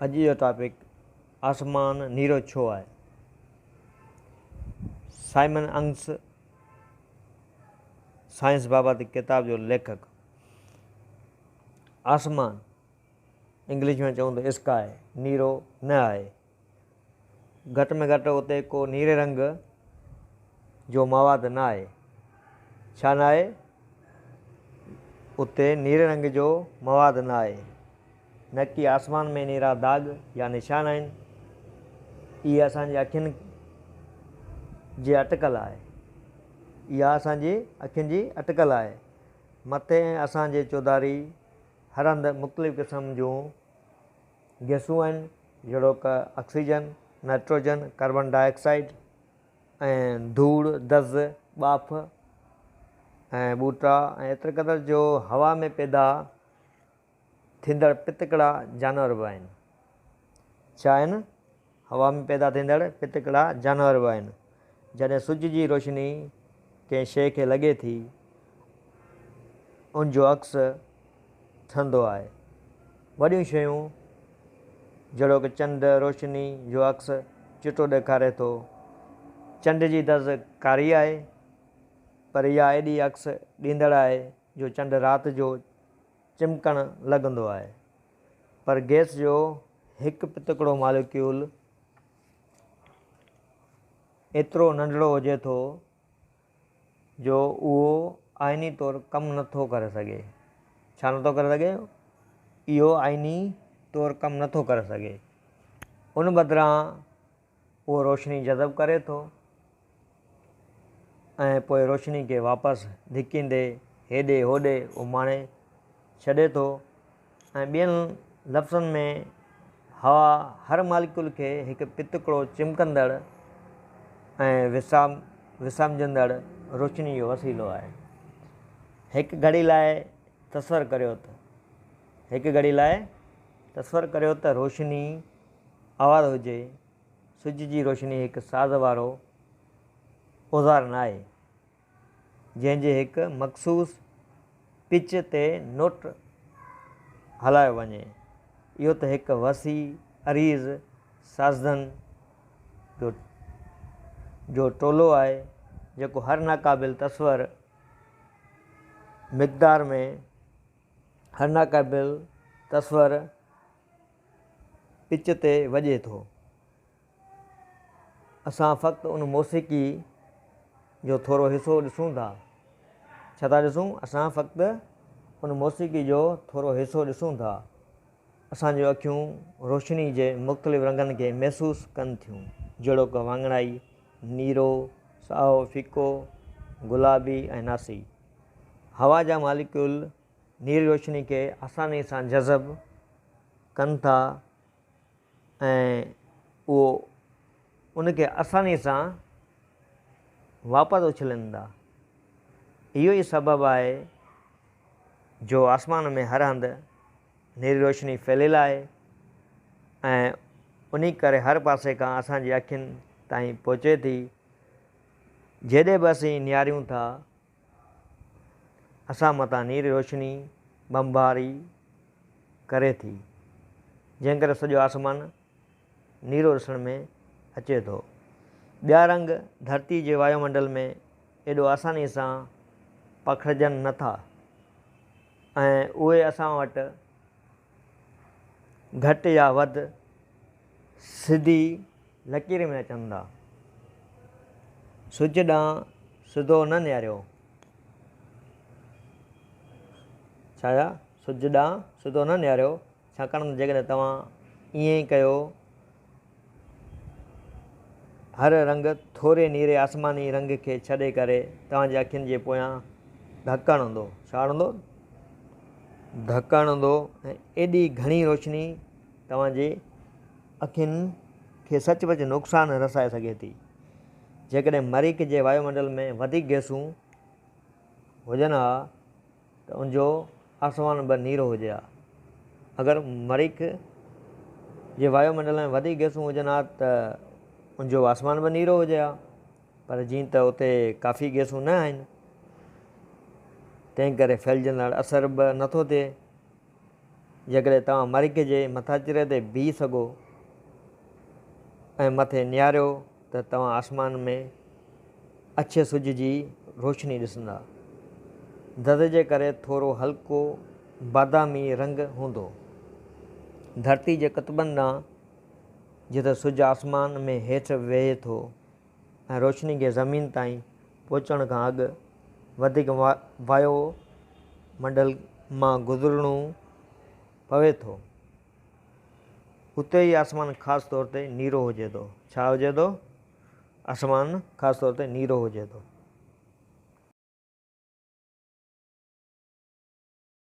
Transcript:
अॼु जो टॉपिक आसमान नीरो छो आहे। साइमन अंग्स साइंस बाबति किताब जो लेखक। आसमान इंग्लिश में चऊं त स्काई नीरो न आहे। घटि में घटि उते को नीरे रंग जो मवाद न आहे। छा न आहे? उते नीरे रंग जो मवाद न आहे। न कि आसमान में नीरा दाग या निशान आहिनि। इहा असांजी अखियुनि जी अटकल आहे। इहा असांजी अखियुनि जी अटकल आहे। मथे असांजे चौधारी हर हंधि मुख़्तलिफ़ क़िस्म जूं गैसूं आहिनि, जहिड़ो क ऑक्सीजन, नाइट्रोजन, कार्बन डाइऑक्साइड ऐं धूड़, दज़, ॿाफ ऐं ॿूटा ऐं एतिरे क़दुरु जो हवा में पैदा थींदड़ पितकड़ा जानवर बि आहिनि। छा आहिनि? हवा में पैदा थींदड़ पितकड़ा जानवर बि आहिनि। जॾहिं सिज जी रोशनी कंहिं शइ खे लॻे थी, उन जो अक्स ठहंदो आहे। वॾियूं शयूं जहिड़ो कि चंड रोशनी जो अक्स चिटो ॾेखारे थो। चंड जी दज़ कारी आहे, पर इहा एॾी अक्स ॾींदड़ आहे जो चंड राति जो चिमकणु लॻंदो आहे। पर गैस जो हिकु पितकड़ो मॉलिक्यूल एतिरो नंढड़ो हुजे थो जो उहो आइनी तौरु कमु नथो करे सघे। छा नथो करे सघे? इहो आइनी तौरु कमु नथो करे सघे। उन बदिरां उहो रोशनी जज़ब करे थो ऐं पोइ रोशनी खे वापसि धिकींदे हेॾे होॾे उमाणे छॾे थो। ऐं ॿियनि लफ़्ज़नि में हवा हर मॉलिक्यूल खे हिकु पितकड़ो चिमकंदड़ ऐं विसामजंदड़ रोशनी जो वसीलो आहे। हिकु घड़ी लाइ तसवुरु करियो त रोशनी आवाज़ हुजे। सिज जी रोशनी हिकु साज़ वारो औज़ार न आहे जंहिंजे हिकु मख़सूस पिच ते नोट हलायो वञे। इहो त हिकु वसी अरीज़ साज़नि जो टोलो आहे जेको हर नाक़ाबिल तसवुर मिक़दार में हर नाक़ाबिल तसवुर पिच ते वॼे थो। असां फ़क़्ति उन मौसीक़ी जो थोरो हिसो ॾिसूं था। छा था ॾिसूं? असां फ़क़्ति उन मौसीक़ी जो थोरो हिसो ॾिसूं था। असांजूं अखियूं रोशनी जे मुख़्तलिफ़ रंगनि खे महसूसु कनि थियूं, जहिड़ो कि वाङणाई, नीरो, साओ, फिको, गुलाबी ऐं नासी। हवा जा मॉलिक्यूल नीरी रोशनी खे आसानी सां जज़ब कनि था ऐं उहो उनखे आसानी सां वापसि उछलनि था। इहो ई सबबु आहे जो आसमान में हर हंधि नीरी रोशनी फैलियलु आहे ऐं उन करे हर पासे खां असांजी अखियुनि ताईं पहुचे थी। जेॾे बि असीं निहारियूं था, असां मथां नीरी रोशनी बमबारी करे थी, जंहिं करे सॼो आसमान नीरो ॾिसण में अचे थो। ॿिया रंग धरती जे वायुमंडल में एॾो आसानी सां पखिड़िजनि नथा ऐं उहे असां वटि घटि या वधि सिधी लकीर में अचनि था। सिज ॾांहुं सिधो न निहारियो। सिज ॾांहुं सिधो न निहारियो, छाकाणि त जेकॾहिं तव्हां ईअं ई कयो, हर रंग थोरे नीरे आसमानी रंग खे छॾे करे तव्हांजे अखियुनि जे पोयां धकु हणंदो। छा हणंदो? धकु हणंदो ऐं एॾी घणी रोशनी तव्हांजे अखियुनि खे सचुपचु नुक़सानु रसाए सघे थी। जेकॾहिं मरीख़ जे वायुमंडल में वधीक गैसूं हुजनि हा त उनजो आसमान बि नीरो हुजे हा। अगरि मरीख़ जे वायुमंडल में वधीक गैसूं हुजनि हा त उनजो आसमान बि नीरो हुजे हा। पर जीअं त उते काफ़ी गैसूं न आहिनि, तंहिं करे फैलिजंदड़ असर बि नथो थिए। जेकॾहिं तव्हां मर्ग जे मथाचिरे ते बीह सघो ऐं मथे निहारियो त तव्हां आसमान में अछे सिज जी रोशनी ॾिसंदा। दर जे करे थोरो हल्को बादामी रंग हूंदो। धरती जे क़तबनि ॾांहुं जिते सिज आसमान में हेठि वेहे थो ऐं रोशनी खे ज़मीन ताईं पहुचण खां अॻु वधीक वायु मंडल मां गुज़रणो पवे थो, उते ई आसमान ख़ासि तौर ते नीरो हुजे थो। छा हुजे थो? आसमान ख़ासि तौर ते नीरो हुजे थो।